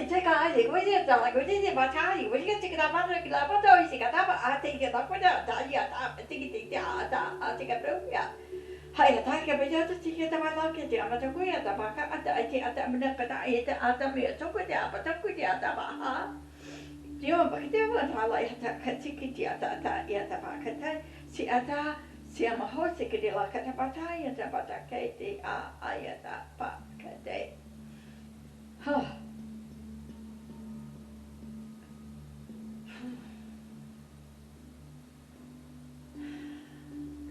제가 이거 이제 뭐 자, 이거 이게 지금 다 만들 라 봐도 이제가 다 되게 다 보자. 다 이야 다 되게 다 제가 배우야. 하야 다 이게 bây giờ thì ta mà lo cái gì mà tôi quên ta bà cái ta mình cái ta mình cho cái gì bà cho cái gì ta bà ha. Điều mà cái điều mà ta lại ta cái gì ta ya ta bà cái ta si ta si mà hỏi si cái điều là cái ta bà ta ya ta bà ta cái gì ya ta bà cái đấy. Ha.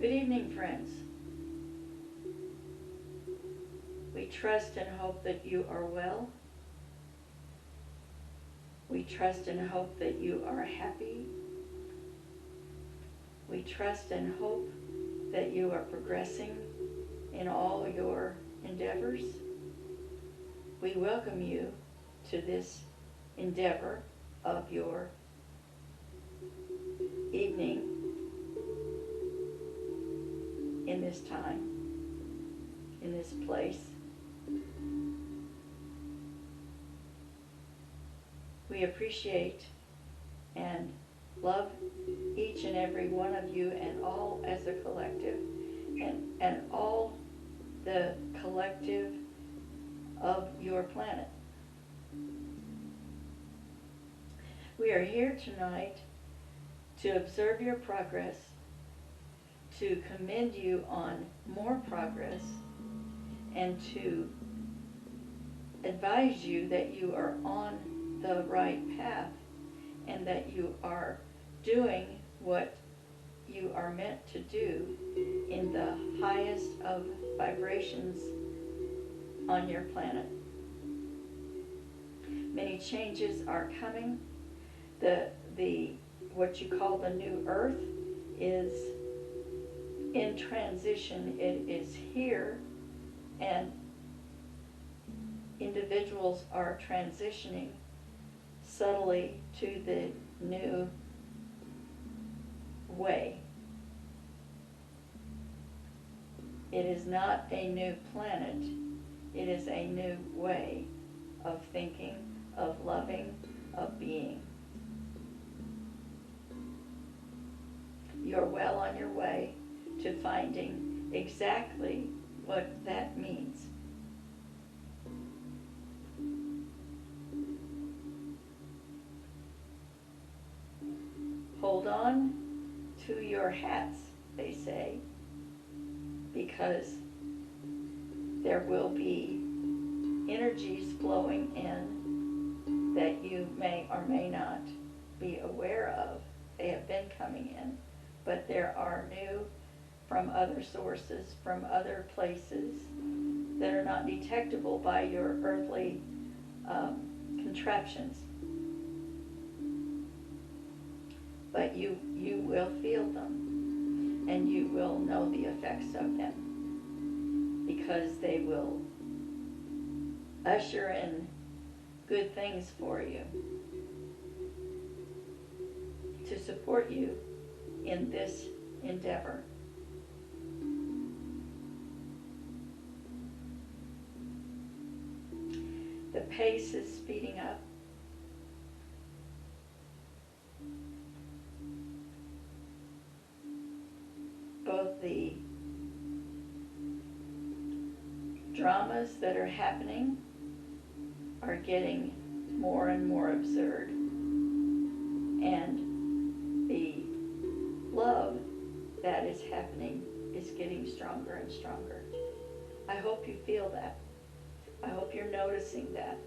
Good evening, friends. We trust and hope that you are well. We trust and hope that you are happy. We trust and hope that you are progressing in all your endeavors. We welcome you to this endeavor of your evening in this time, in this place. We appreciate and love each and every one of you and all as a collective and all the collective of your planet. We are here tonight to observe your progress, to commend you on more progress, and to advise you that you are on the right path and that you are doing what you are meant to do in the highest of vibrations on your planet. Many changes are coming. The what you call the new earth is in transition. It is here, and individuals are transitioning subtly to the new way. It is not a new planet. It is a new way of thinking, of loving, of being. You're well on your way to finding exactly what that means. Hold on to your hats, they say, because there will be energies flowing in that you may or may not be aware of. They have been coming in, but there are new from other sources, from other places that are not detectable by your earthly contraptions. But you will feel them, and you will know the effects of them, because they will usher in good things for you to support you in this endeavor. The pace is speeding up. Both the dramas that are happening are getting more and more absurd, and the love that is happening is getting stronger and stronger. I hope you feel that. I hope you're noticing that.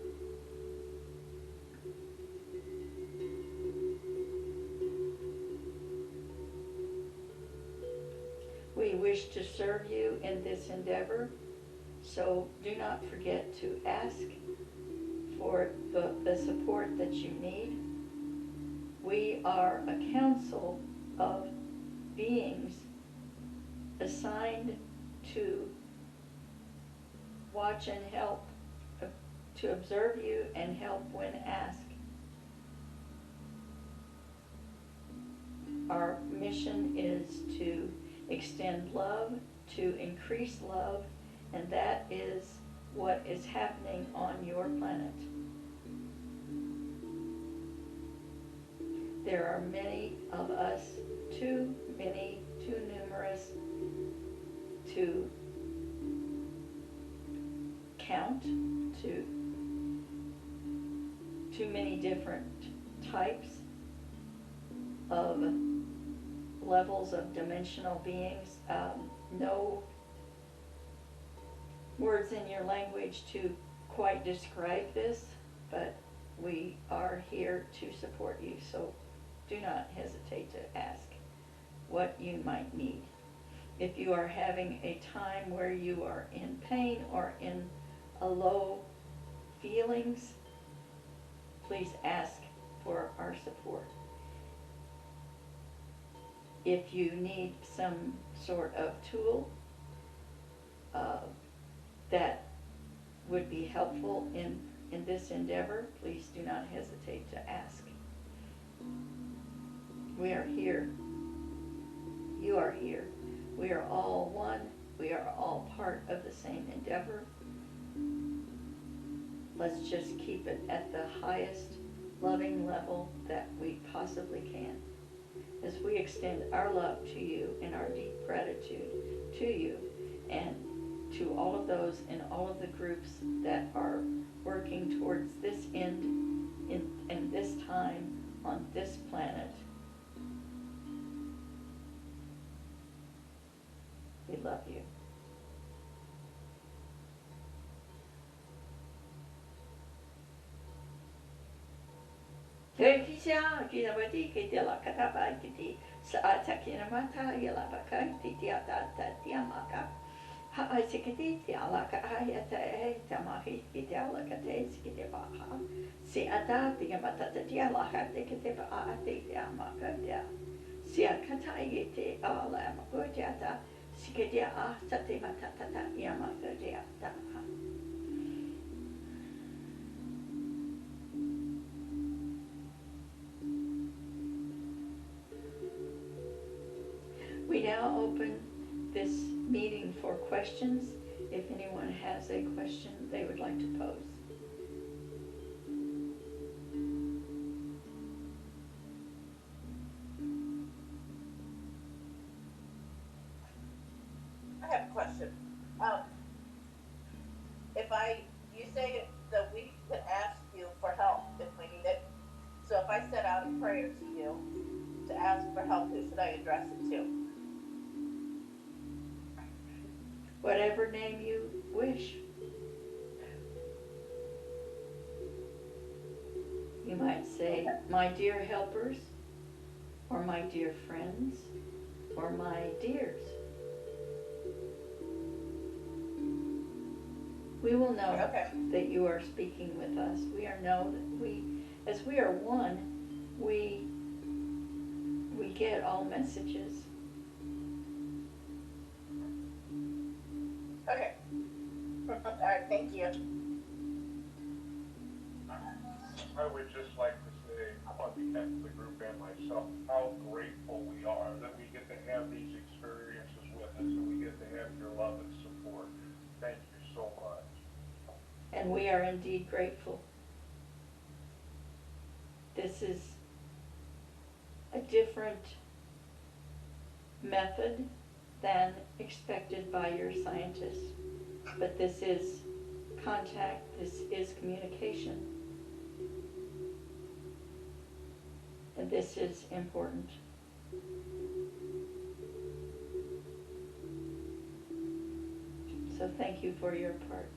We wish to serve you in this endeavor, so do not forget to ask for the support that you need. We are a council of beings assigned to watch and help, to observe you and help when asked. Our mission is to extend love, to increase love, and that is what is happening on your planet. There are many of us, too many, too numerous to count, too many different types of levels of dimensional beings. No words in your language to quite describe this, but we are here to support you, so do not hesitate to ask what you might need. If you are having a time where you are in pain or in a low feelings, please ask for our support. If you need some sort of tool that would be helpful in this endeavor, please do not hesitate to ask. We are here. You are here. We are all one. We are all part of the same endeavor. Let's just keep it at the highest loving level that we possibly can. As we extend our love to you and our deep gratitude to you and to all of those in all of the groups that are working towards this end in this time on this planet. We love you. Kisha, Kinabati, Kitila Kataba, Kiti, Saata Kinamata, Yalabaka, Titiata, Tiamaka, Haasikiti, Alaka, Ayata, Tamahi, Kitalakate, Skitibaha, Siata, Tiamata, Tialaka, Tikitiba, Tiamaka, Siakatayete, Alamagojata, Sikitia, Satimata, Yamaka, We now open this meeting for questions. If anyone has a question they would like to pose. I have a question. You say that we could ask you for help if we need it. So if I set out a prayer to you to ask for help, who should I address it to? Whatever name you wish. You might say, my dear helpers, or my dear friends, or my dears. We will know that you are speaking with us. We are know that as we are one, we get all messages. Okay. All right, thank you. I would just like to say, on behalf of the group and myself, how grateful we are that we get to have these experiences with us and we get to have your love and support. Thank you so much. And we are indeed grateful. This is a different method than expected by your scientists, but this is contact, this is communication, and this is important. So thank you for your part.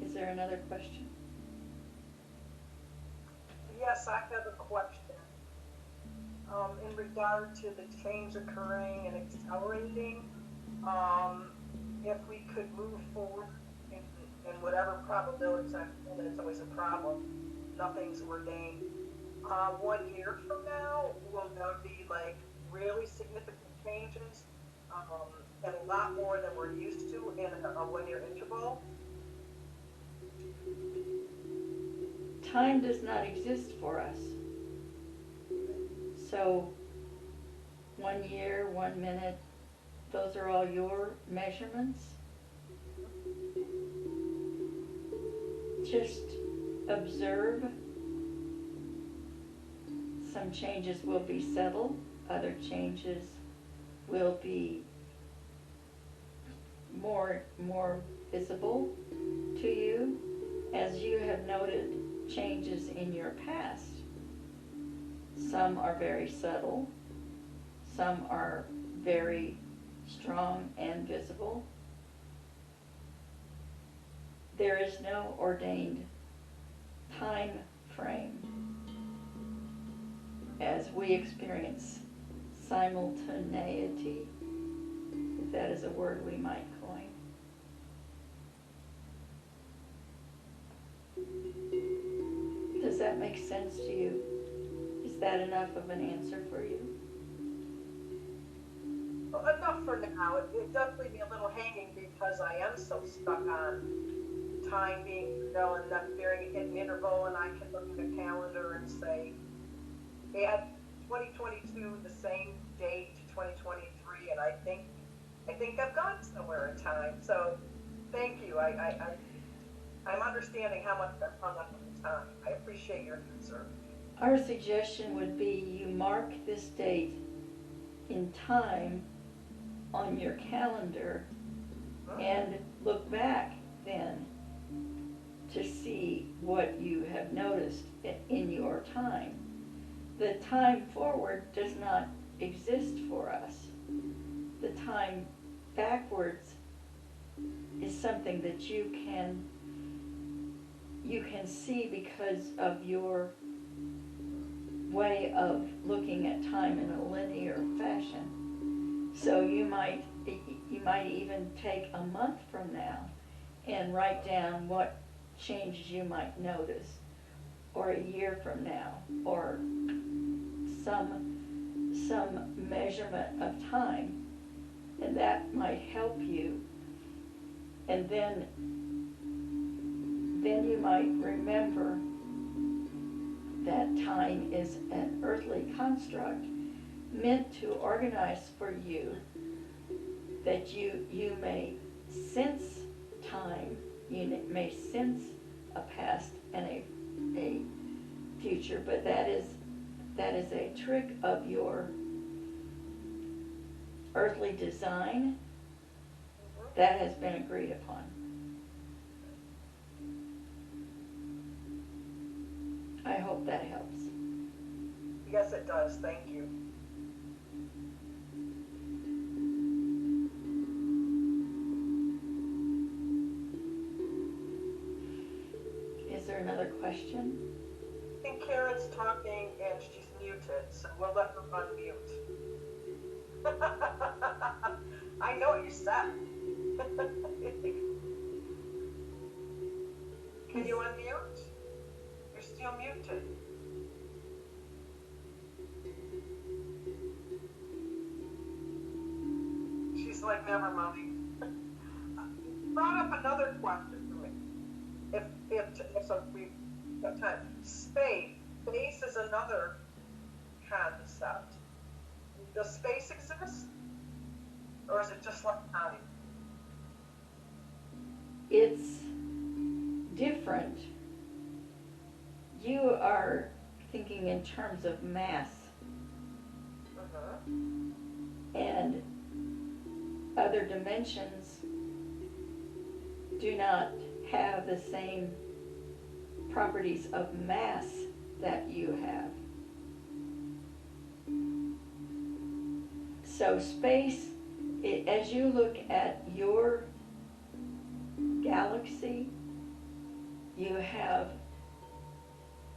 Is there another question? Yes, I have a question. In regard to the change occurring and accelerating, if we could move forward in whatever probabilities, I know that it's always a problem, nothing's ordained. 1 year from now, will there be like really significant changes, and a lot more than we're used to in a 1 year interval? Time does not exist for us. So 1 year, 1 minute, those are all your measurements? Just observe. Some changes will be subtle, other changes will be more visible to you, as you have noted changes in your past. Some are very subtle, some are very strong and visible. There is no ordained time frame as we experience simultaneity, if that is a word we might coin. Does that make sense to you? Is that enough of an answer for you? Well, enough for now. It does leave me a little hanging because I am so stuck on time being, and that being an interval, and I can look at a calendar and say, add 2022 the same date to 2023, and I think I've gone somewhere in time. So thank you. I'm understanding how much I've hung up on time. I appreciate your answer. Our suggestion would be you mark this date in time on your calendar and look back then to see what you have noticed in your time. The time forward does not exist for us. The time backwards is something that you can see because of your way of looking at time in a linear fashion. So you might even take a month from now and write down what changes you might notice, or a year from now, or some measurement of time, and that might help you. And then you might remember that time is an earthly construct meant to organize for you, that you may sense time, you may sense a past and a future, but that is a trick of your earthly design that has been agreed upon. I hope that helps. Yes, it does. Thank you. Is there another question? I think Karen's talking and she's muted, so we'll let her unmute. I know what you said. Can you unmute? You're still muted. She's like, never mind. Brought up another question for me. If so we have time. Space is another concept. Does space exist? Or is it just like time? It's different. You are thinking in terms of mass, and other dimensions do not have the same properties of mass that you have. So space, as you look at your galaxy, you have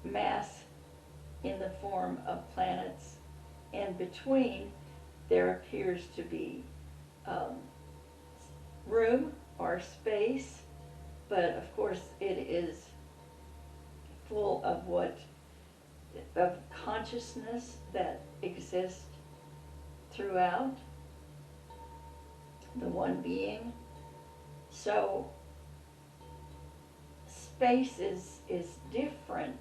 mass in the form of planets, and between there appears to be room or space, but of course it is full of of consciousness that exists throughout the one being. So space is different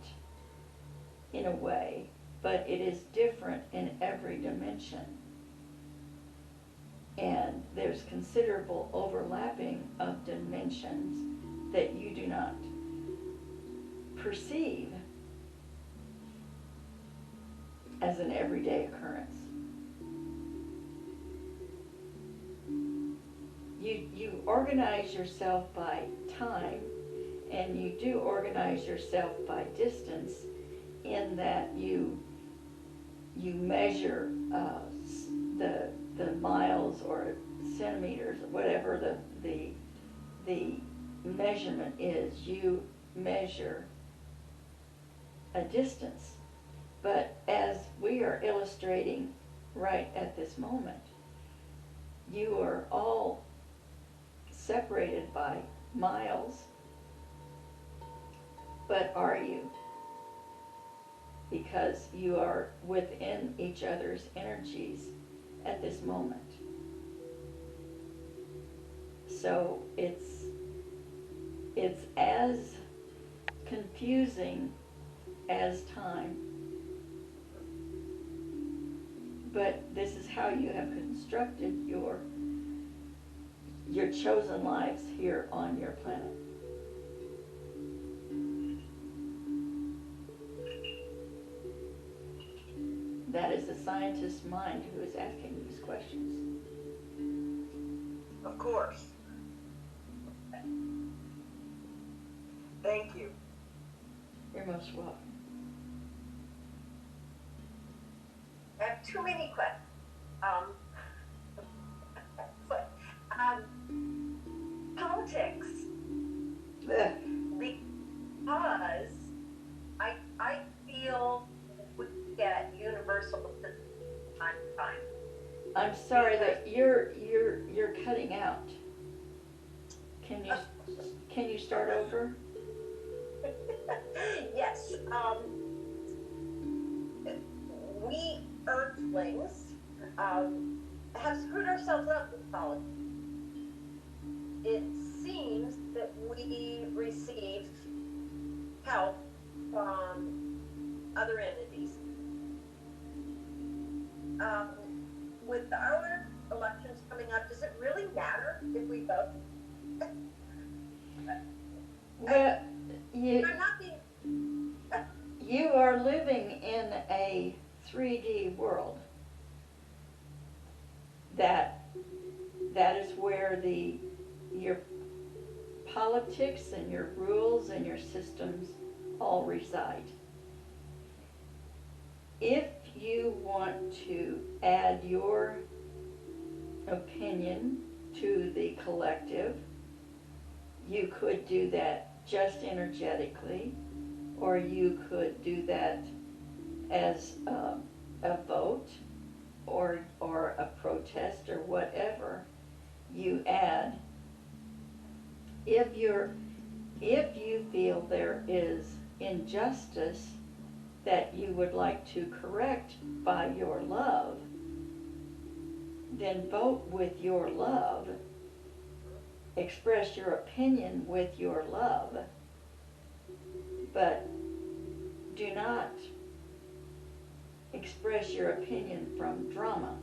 in a way but it is different in every dimension. And there's considerable overlapping of dimensions that you do not perceive as an everyday occurrence. You organize yourself by time, and you do organize yourself by distance, in that you measure the miles or centimeters, whatever the measurement is. You measure a distance. But as we are illustrating right at this moment, you are all separated by miles, but are you? Because you are within each other's energies at this moment. So it's as confusing as time, but this is how you have constructed your chosen lives here on your planet. That is the scientist's mind who is asking these questions. Of course. Thank you. You're most welcome. I have too many questions. But, politics, Ugh. because I feel we get universal time. I'm sorry that you're cutting out. Can you start over? Yes, we Earthlings have screwed ourselves up with politics. It seems that we receive help from other entities. With our elections coming up, does it really matter if we vote? Well, I'm not being. you are living in a 3D world. That is where your politics and your rules and your systems all reside. If you want to add your opinion to the collective, you could do that just energetically, or you could do that as a vote or a protest or whatever you add. If you feel there is injustice that you would like to correct by your love, then vote with your love. Express your opinion with your love. But do not express your opinion from drama,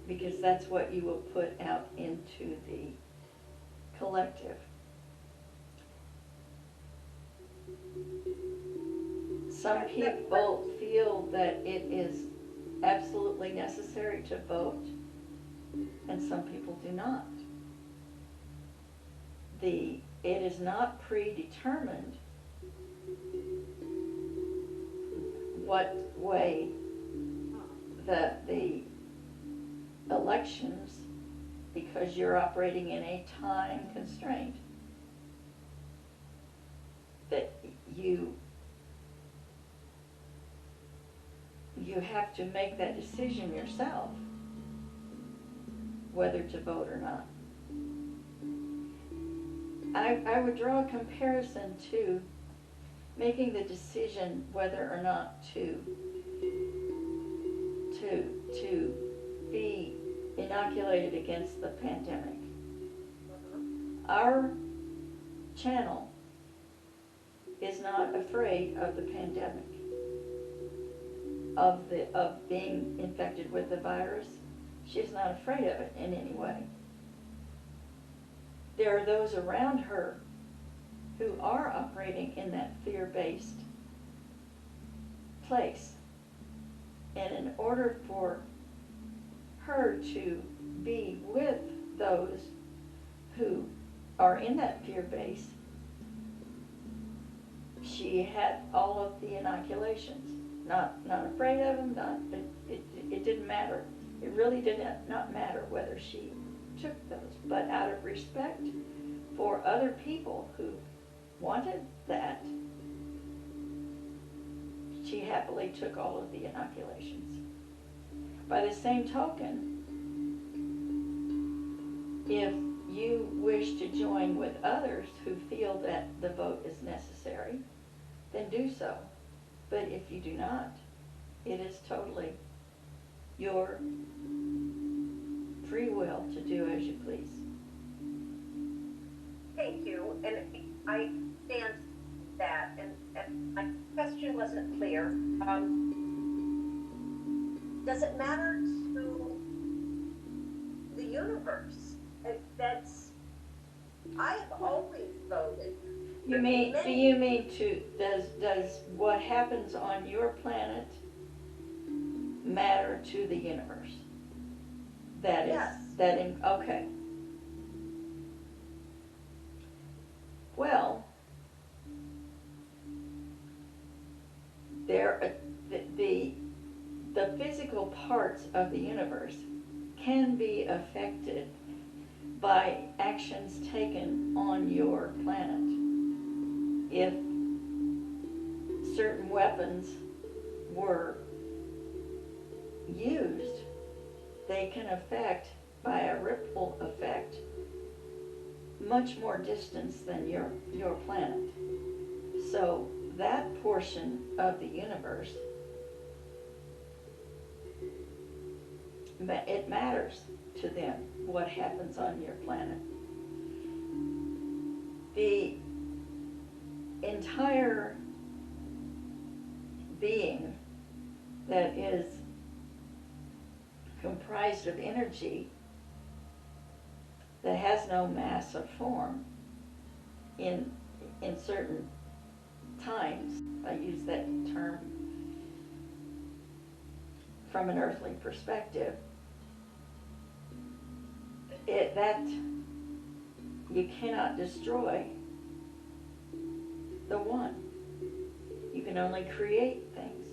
because that's what you will put out into the collective. Some people feel that it is absolutely necessary to vote, and some people do not. It is not predetermined what way the elections, because you're operating in a time constraint, that you have to make that decision yourself, whether to vote or not. I would draw a comparison to making the decision whether or not to be inoculated against the pandemic. Our channel is not afraid of the pandemic, of being infected with the virus. She's not afraid of it in any way. There are those around her who are operating in that fear-based place. And in order for her to be with those who are in that fear base, she had all of the inoculations. Not afraid of them, it didn't matter. It really did not matter whether she took those, but out of respect for other people who wanted that, she happily took all of the inoculations. By the same token, if you wish to join with others who feel that the vote is necessary, then do so. But if you do not, it is totally your free will to do as you please. Thank you, and I understand that, and my question wasn't clear. Does it matter to the universe? I have always voted. Do you mean does what happens on your planet matter to the universe? Yes. Okay. Well, the physical parts of the universe can be affected by actions taken on your planet. If certain weapons were used, they can affect, by a ripple effect, much more distance than your planet. So that portion of the universe, it matters to them what happens on your planet. The entire being that is comprised of energy that has no mass or form in certain times, I use that term from an earthly perspective, that you cannot destroy the one. You can only create things.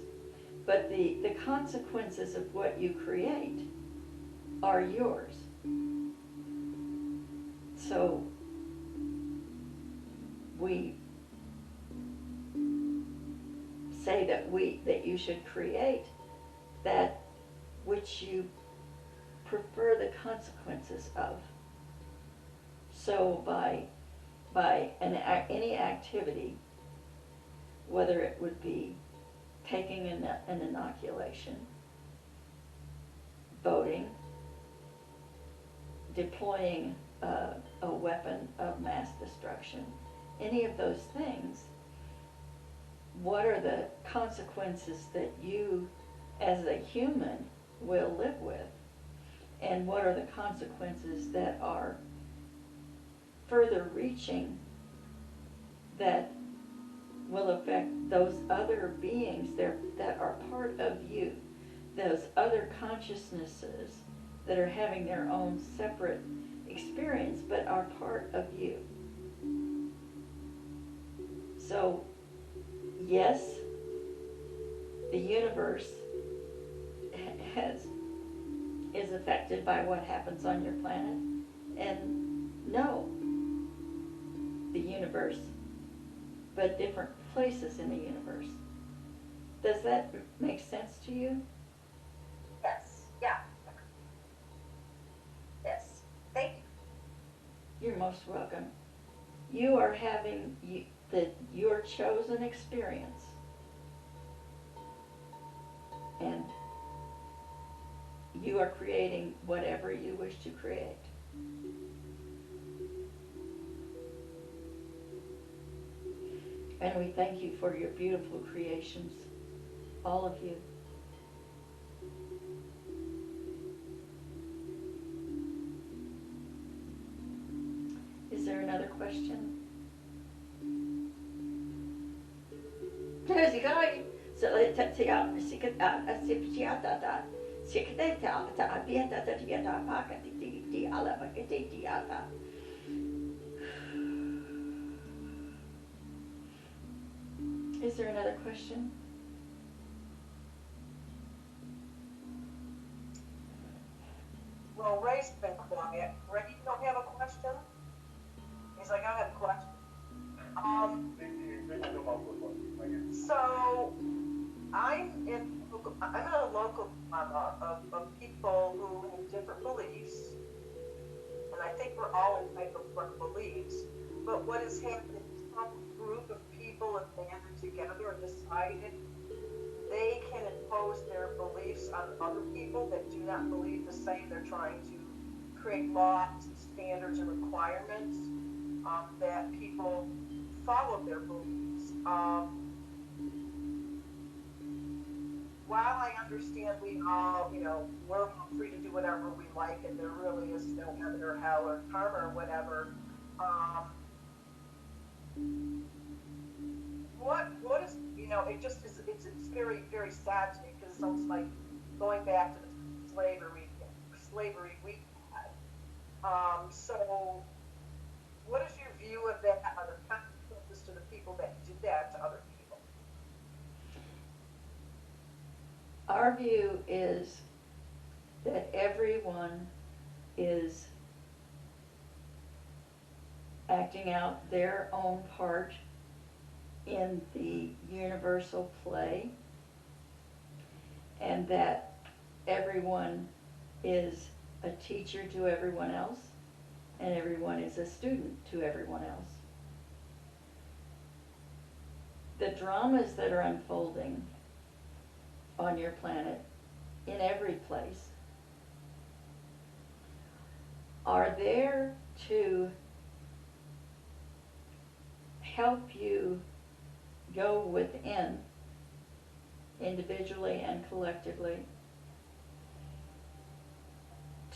But the consequences of what you create are yours. So we say that you should create that which you prefer the consequences of. So by any activity, whether it would be taking an inoculation, voting, deploying a weapon of mass destruction, any of those things, what are the consequences that you as a human will live with? And what are the consequences that are further reaching that will affect those other beings that are part of you, those other consciousnesses that are having their own separate experience but are part of you. So, yes, the universe is affected by what happens on your planet, and no, the universe, but different places in the universe. Does that make sense to you? Yes, yeah. Yes, thank you. You're most welcome. You are having your chosen experience, and you are creating whatever you wish to create. And we thank you for your beautiful creations, all of you. Is there another question? Is there another question? Well, Ray's been quiet. Ray, you don't have a question? He's like, I have a question. They come up with one. Like, So, I'm in a local drama of people who have different beliefs, and I think we're all entitled to our beliefs. But what has happened is some group of people have banded together and decided they can impose their beliefs on other people that do not believe the same. They're trying to create laws, standards, and requirements that people follow their beliefs. While I understand we all, we're all free to do whatever we like, and there really is no heaven or hell or karma or whatever, what is, it's very, very sad to me, because it's almost like going back to the slavery we had. So what is your view of that? Are there consequences to the people that did that to other people? Our view is that everyone is acting out their own part in the universal play, and that everyone is a teacher to everyone else, and everyone is a student to everyone else. The dramas that are unfolding on your planet, in every place, are there to help you go within, individually and collectively,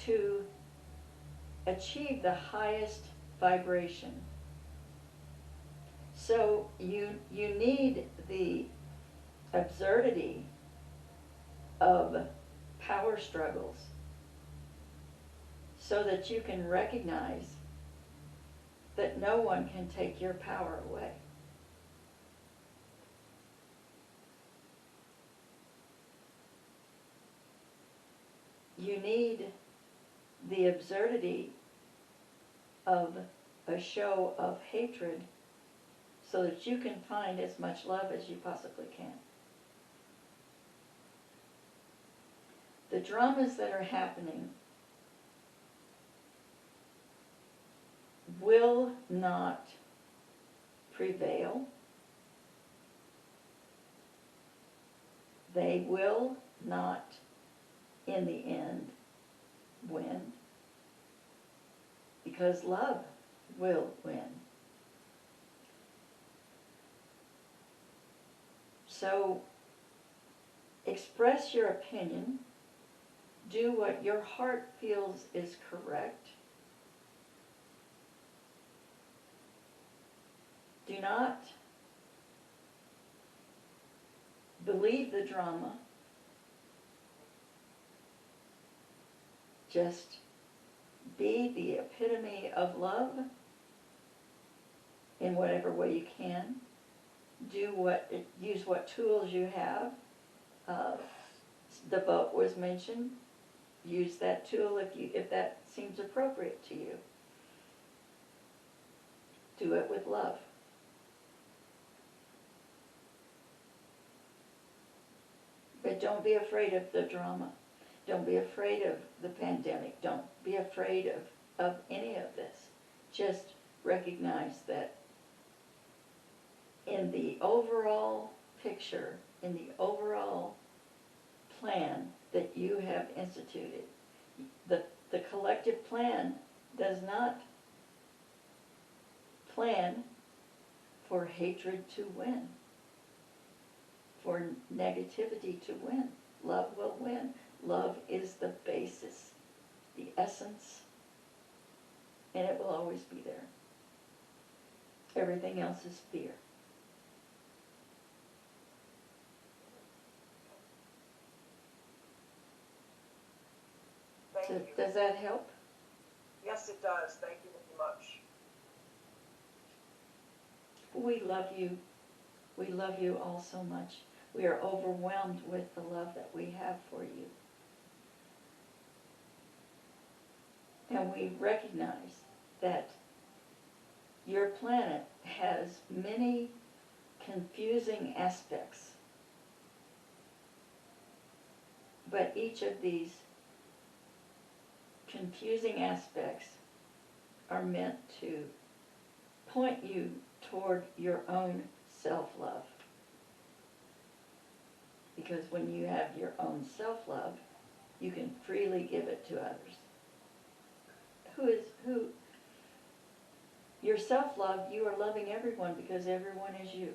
to achieve the highest vibration. So you need the absurdity of power struggles so that you can recognize that no one can take your power away. You need the absurdity of a show of hatred so that you can find as much love as you possibly can. The dramas that are happening will not prevail. They will not, in the end, win, because love will win. So express your opinion, do what your heart feels is correct. Do not believe the drama. Just be the epitome of love in whatever way you can. Use what tools you have. The vote was mentioned. Use that tool if that seems appropriate to you. Do it with love. But don't be afraid of the drama. Don't be afraid of the pandemic. Don't be afraid of any of this. Just recognize that in the overall picture, in the overall plan that you have instituted, the collective plan does not plan for hatred to win, for negativity to win. Love will win. Love is the basis, the essence, and it will always be there. Everything else is fear. Thank So, you. does that help? Yes, it does. Thank you very much. We love you. We love you all so much. We are overwhelmed with the love that we have for you. And we recognize that your planet has many confusing aspects. But each of these confusing aspects are meant to point you toward your own self-love. Because when you have your own self-love, you can freely give it to others. Your self-love, you are loving everyone because everyone is you.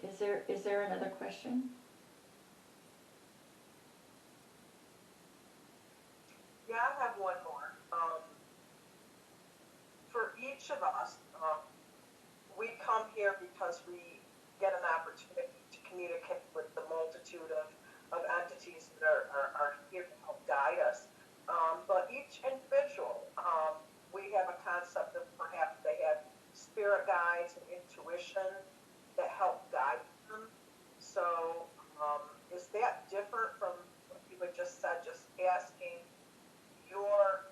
Is there another question? Yeah, I have one more. For each of us, we come here because we get an opportunity to communicate with the multitude of entities that are here to help guide us. But each individual, we have a concept of perhaps they have spirit guides and intuition that help guide them. So is that different from what you had just said, just asking your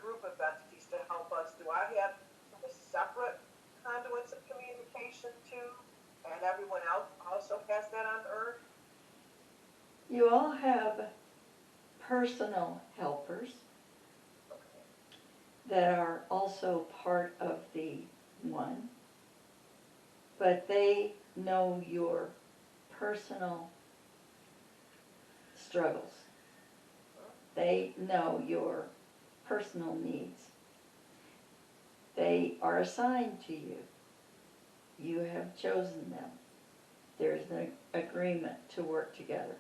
group of entities to help us? Do I have separate conduits of communication too, and everyone else also has that on Earth? You all have personal helpers that are also part of the one, but they know your personal struggles. They know your personal needs. They are assigned to you. You have chosen them. There's an agreement to work together.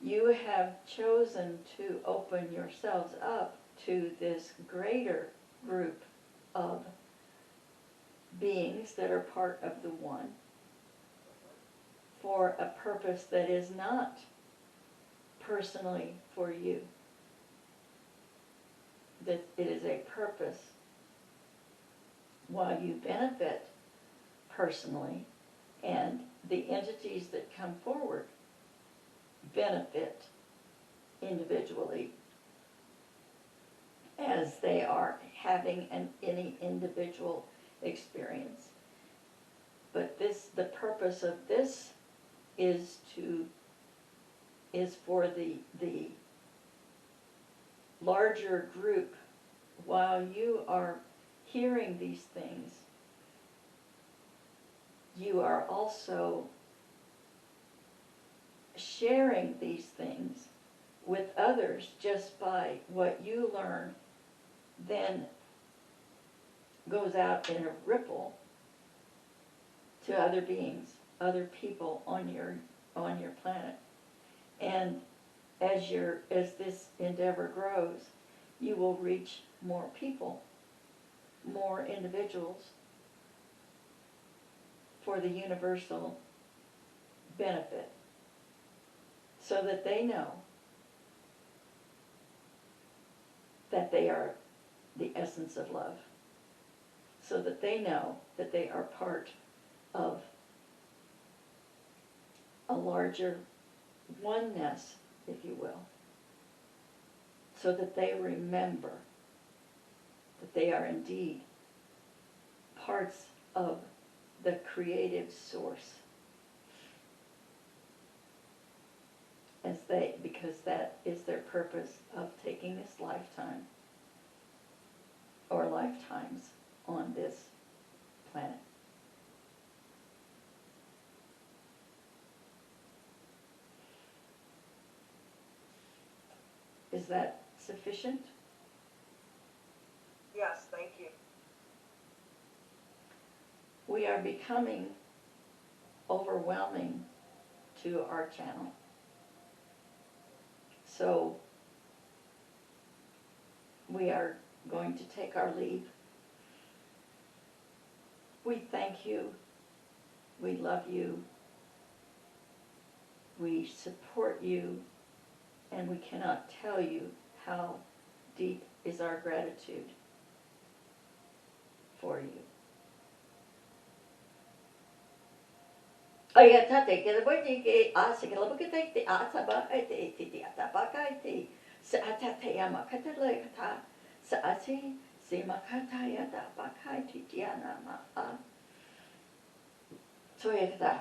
You have chosen to open yourselves up to this greater group of beings that are part of the one for a purpose that is not personally for you. That it is a purpose while you benefit personally, and the entities that come forward benefit individually as they are having any individual experience. But the purpose of this is for the larger group. While you are hearing these things, you are also sharing these things with others. Just by what you learn then goes out in a ripple to other beings, other people on your planet. And as this endeavor grows, you will reach more people, more individuals, for the universal benefit, so that they know that they are the essence of love, so that they know that they are part of a larger oneness, if you will, so that they remember that they are indeed parts of the creative source, because that is their purpose of taking this lifetime or lifetimes on this planet. Is that sufficient? we are becoming overwhelming to our channel. So we are going to take our leave. We thank you. We love you. We support you. And we cannot tell you how deep is our gratitude for you. Ai ta te ke bo te ke a se ke lo ke te a sa ba ai te ata ba kai te se ata te ama ka te le ka sa ati se ma ka ta ya ta ba kai te ana ma a so e ta